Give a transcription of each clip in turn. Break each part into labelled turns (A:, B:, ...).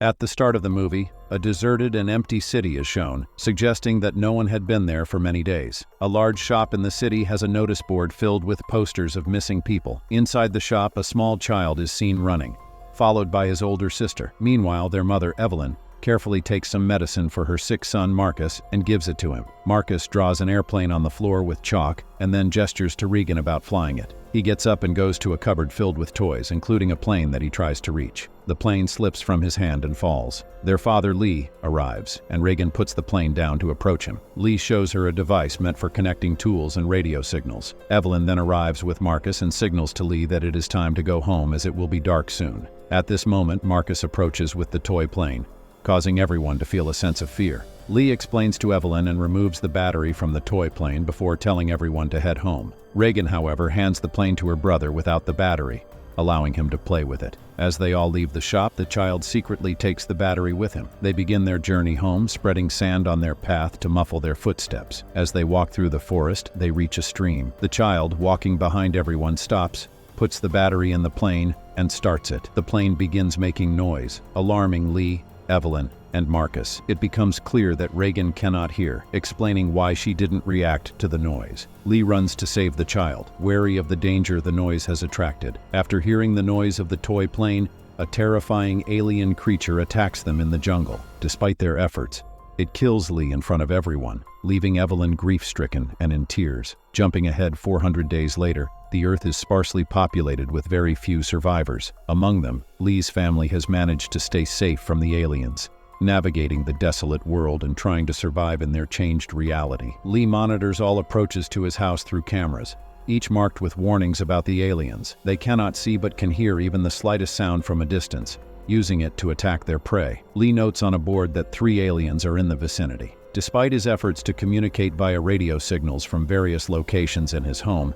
A: At the start of the movie, a deserted and empty city is shown, suggesting that no one had been there for many days. A large shop in the city has a notice board filled with posters of missing people. Inside the shop, a small child is seen running, followed by his older sister. Meanwhile, their mother, Evelyn, carefully takes some medicine for her sick son Marcus and gives it to him. Marcus draws an airplane on the floor with chalk and then gestures to Regan about flying it. He gets up and goes to a cupboard filled with toys, including a plane that he tries to reach. The plane slips from his hand and falls. Their father, Lee, arrives, and Regan puts the plane down to approach him. Lee shows her a device meant for connecting tools and radio signals. Evelyn then arrives with Marcus and signals to Lee that it is time to go home as it will be dark soon. At this moment, Marcus approaches with the toy plane, causing everyone to feel a sense of fear. Lee explains to Evelyn and removes the battery from the toy plane before telling everyone to head home. Regan, however, hands the plane to her brother without the battery, allowing him to play with it. As they all leave the shop, the child secretly takes the battery with him. They begin their journey home, spreading sand on their path to muffle their footsteps. As they walk through the forest, they reach a stream. The child, walking behind everyone, stops, puts the battery in the plane, and starts it. The plane begins making noise, alarming Lee, Evelyn, and Marcus. It becomes clear that Regan cannot hear, explaining why she didn't react to the noise. Lee runs to save the child, wary of the danger the noise has attracted. After hearing the noise of the toy plane, a terrifying alien creature attacks them in the jungle. Despite their efforts, it kills Lee in front of everyone, leaving Evelyn grief-stricken and in tears. Jumping ahead 400 days later, the Earth is sparsely populated with very few survivors. Among them, Lee's family has managed to stay safe from the aliens, navigating the desolate world and trying to survive in their changed reality. Lee monitors all approaches to his house through cameras, each marked with warnings about the aliens. They cannot see but can hear even the slightest sound from a distance, using it to attack their prey. Lee notes on a board that 3 aliens are in the vicinity. Despite his efforts to communicate via radio signals from various locations in his home,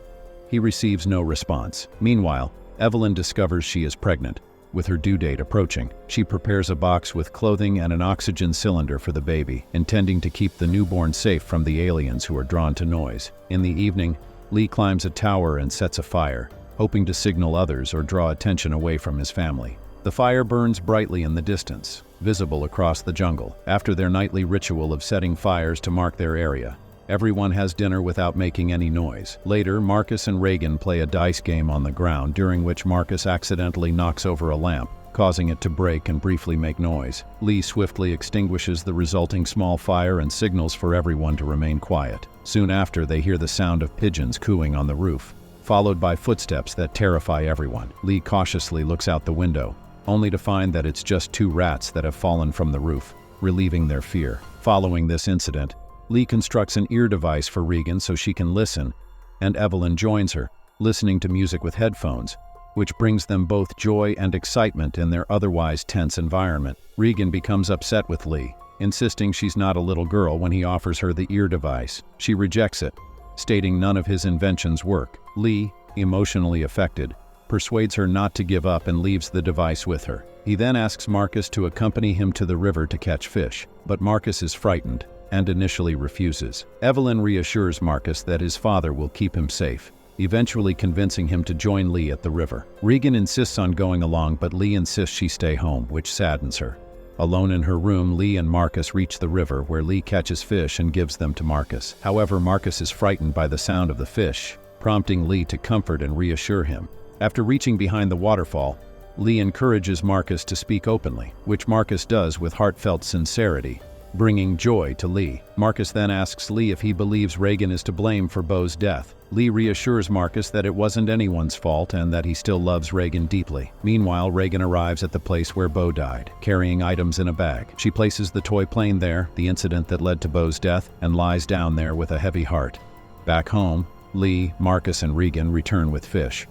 A: he receives no response. Meanwhile, Evelyn discovers she is pregnant. With her due date approaching, she prepares a box with clothing and an oxygen cylinder for the baby, intending to keep the newborn safe from the aliens who are drawn to noise. In the evening, Lee climbs a tower and sets a fire, hoping to signal others or draw attention away from his family. The fire burns brightly in the distance, visible across the jungle. After their nightly ritual of setting fires to mark their area, everyone has dinner without making any noise. Later, Marcus and Regan play a dice game on the ground, during which Marcus accidentally knocks over a lamp, causing it to break and briefly make noise. Lee swiftly extinguishes the resulting small fire and signals for everyone to remain quiet. Soon after, they hear the sound of pigeons cooing on the roof, followed by footsteps that terrify everyone. Lee cautiously looks out the window, only to find that it's just 2 rats that have fallen from the roof, relieving their fear. Following this incident, Lee constructs an ear device for Regan so she can listen, and Evelyn joins her, listening to music with headphones, which brings them both joy and excitement in their otherwise tense environment. Regan becomes upset with Lee, insisting she's not a little girl when he offers her the ear device. She rejects it, stating none of his inventions work. Lee, emotionally affected, persuades her not to give up and leaves the device with her. He then asks Marcus to accompany him to the river to catch fish, but Marcus is frightened and initially refuses. Evelyn reassures Marcus that his father will keep him safe, eventually convincing him to join Lee at the river. Regan insists on going along, but Lee insists she stay home, which saddens her. Alone in her room, Lee and Marcus reach the river, where Lee catches fish and gives them to Marcus. However, Marcus is frightened by the sound of the fish, prompting Lee to comfort and reassure him. After reaching behind the waterfall, Lee encourages Marcus to speak openly, which Marcus does with heartfelt sincerity, bringing joy to Lee. Marcus then asks Lee if he believes Regan is to blame for Bo's death. Lee reassures Marcus that it wasn't anyone's fault and that he still loves Regan deeply. Meanwhile, Regan arrives at the place where Bo died, carrying items in a bag. She places the toy plane there, the incident that led to Bo's death, and lies down there with a heavy heart. Back home, Lee, Marcus, and Regan return with fish.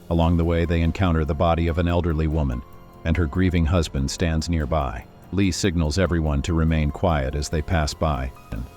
A: Along the way, they encounter the body of an elderly woman, and her grieving husband stands nearby. Lee signals everyone to remain quiet as they pass by.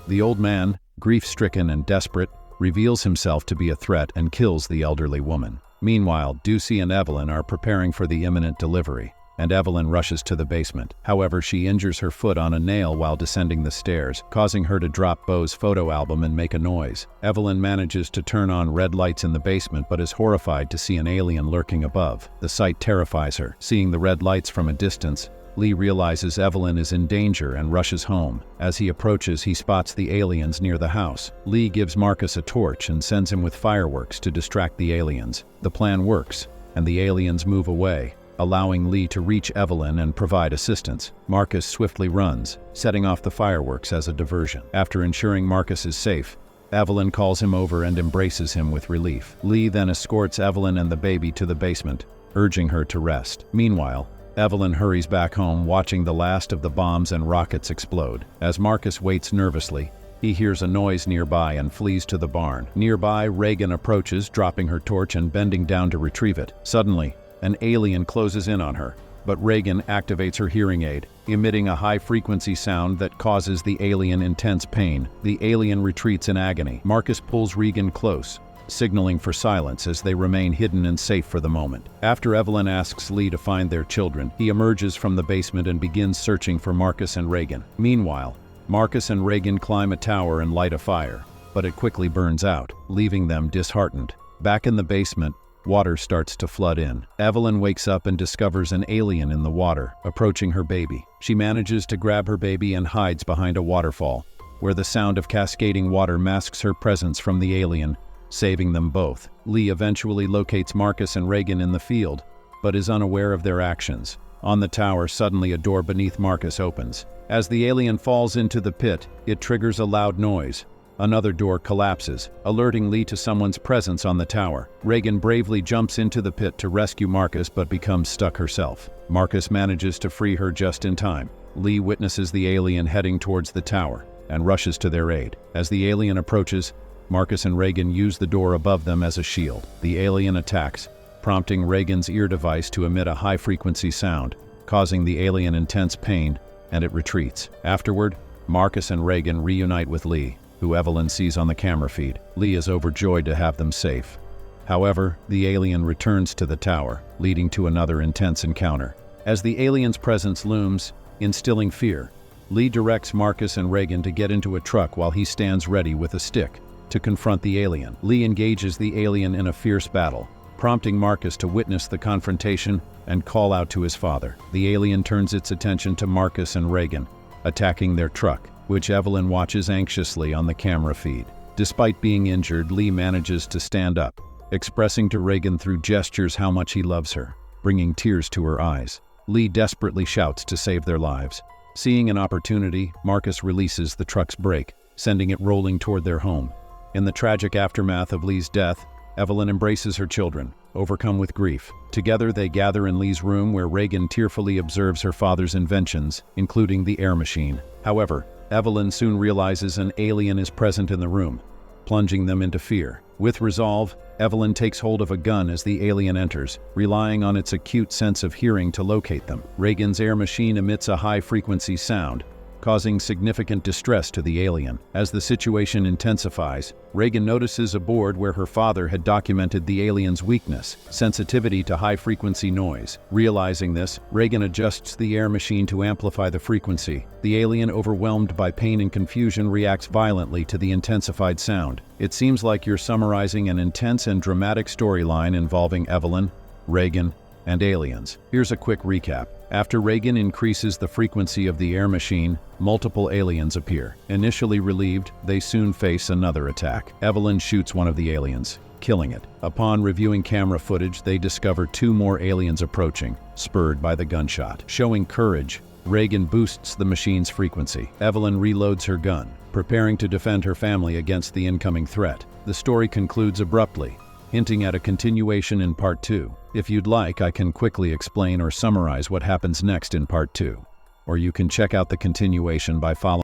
A: The old man, grief-stricken and desperate, reveals himself to be a threat and kills the elderly woman. Meanwhile, Ducey and Evelyn are preparing for the imminent delivery, and Evelyn rushes to the basement. However, she injures her foot on a nail while descending the stairs, causing her to drop Bo's photo album and make a noise. Evelyn manages to turn on red lights in the basement but is horrified to see an alien lurking above. The sight terrifies her. Seeing the red lights from a distance, Lee realizes Evelyn is in danger and rushes home. As he approaches, he spots the aliens near the house. Lee gives Marcus a torch and sends him with fireworks to distract the aliens. The plan works, and the aliens move away, allowing Lee to reach Evelyn and provide assistance. Marcus swiftly runs, setting off the fireworks as a diversion. After ensuring Marcus is safe, Evelyn calls him over and embraces him with relief. Lee then escorts Evelyn and the baby to the basement, urging her to rest. Meanwhile, Evelyn hurries back home, watching the last of the bombs and rockets explode. As Marcus waits nervously, he hears a noise nearby and flees to the barn. Nearby, Reagan approaches, dropping her torch and bending down to retrieve it. Suddenly, an alien closes in on her, but Reagan activates her hearing aid, emitting a high-frequency sound that causes the alien intense pain. The alien retreats in agony. Marcus pulls Reagan close, signaling for silence as they remain hidden and safe for the moment. After Evelyn asks Lee to find their children, he emerges from the basement and begins searching for Marcus and Reagan. Meanwhile, Marcus and Reagan climb a tower and light a fire, but it quickly burns out, leaving them disheartened. Back in the basement, water starts to flood in. Evelyn wakes up and discovers an alien in the water, approaching her baby. She manages to grab her baby and hides behind a waterfall, where the sound of cascading water masks her presence from the alien, saving them both. Lee eventually locates Marcus and Reagan in the field, but is unaware of their actions. On the tower, suddenly a door beneath Marcus opens. As the alien falls into the pit, it triggers a loud noise. Another door collapses, alerting Lee to someone's presence on the tower. Reagan bravely jumps into the pit to rescue Marcus but becomes stuck herself. Marcus manages to free her just in time. Lee witnesses the alien heading towards the tower and rushes to their aid. As the alien approaches, Marcus and Reagan use the door above them as a shield. The alien attacks, prompting Reagan's ear device to emit a high-frequency sound, causing the alien intense pain, and it retreats. Afterward, Marcus and Reagan reunite with Lee, who Evelyn sees on the camera feed. Lee is overjoyed to have them safe. However, the alien returns to the tower, leading to another intense encounter. As the alien's presence looms, instilling fear, Lee directs Marcus and Reagan to get into a truck while he stands ready with a stick to confront the alien. Lee engages the alien in a fierce battle, prompting Marcus to witness the confrontation and call out to his father. The alien turns its attention to Marcus and Reagan, attacking their truck, which Evelyn watches anxiously on the camera feed. Despite being injured, Lee manages to stand up, expressing to Reagan through gestures how much he loves her, bringing tears to her eyes. Lee desperately shouts to save their lives. Seeing an opportunity, Marcus releases the truck's brake, sending it rolling toward their home. In the tragic aftermath of Lee's death, Evelyn embraces her children, overcome with grief. Together, they gather in Lee's room where Reagan tearfully observes her father's inventions, including the air machine. However, Evelyn soon realizes an alien is present in the room, plunging them into fear. With resolve, Evelyn takes hold of a gun as the alien enters, relying on its acute sense of hearing to locate them. Reagan's air machine emits a high-frequency sound, causing significant distress to the alien. As the situation intensifies, Reagan notices a board where her father had documented the alien's weakness, sensitivity to high-frequency noise. Realizing this, Reagan adjusts the air machine to amplify the frequency. The alien, overwhelmed by pain and confusion, reacts violently to the intensified sound. It seems like you're summarizing an intense and dramatic storyline involving Evelyn, Reagan, and aliens. Here's a quick recap. After Reagan increases the frequency of the air machine, multiple aliens appear. Initially relieved, they soon face another attack. Evelyn shoots one of the aliens, killing it. Upon reviewing camera footage, they discover two more aliens approaching, spurred by the gunshot. Showing courage, Reagan boosts the machine's frequency. Evelyn reloads her gun, preparing to defend her family against the incoming threat. The story concludes abruptly, hinting at a continuation in Part 2. If you'd like, I can quickly explain or summarize what happens next in Part 2. Or you can check out the continuation by following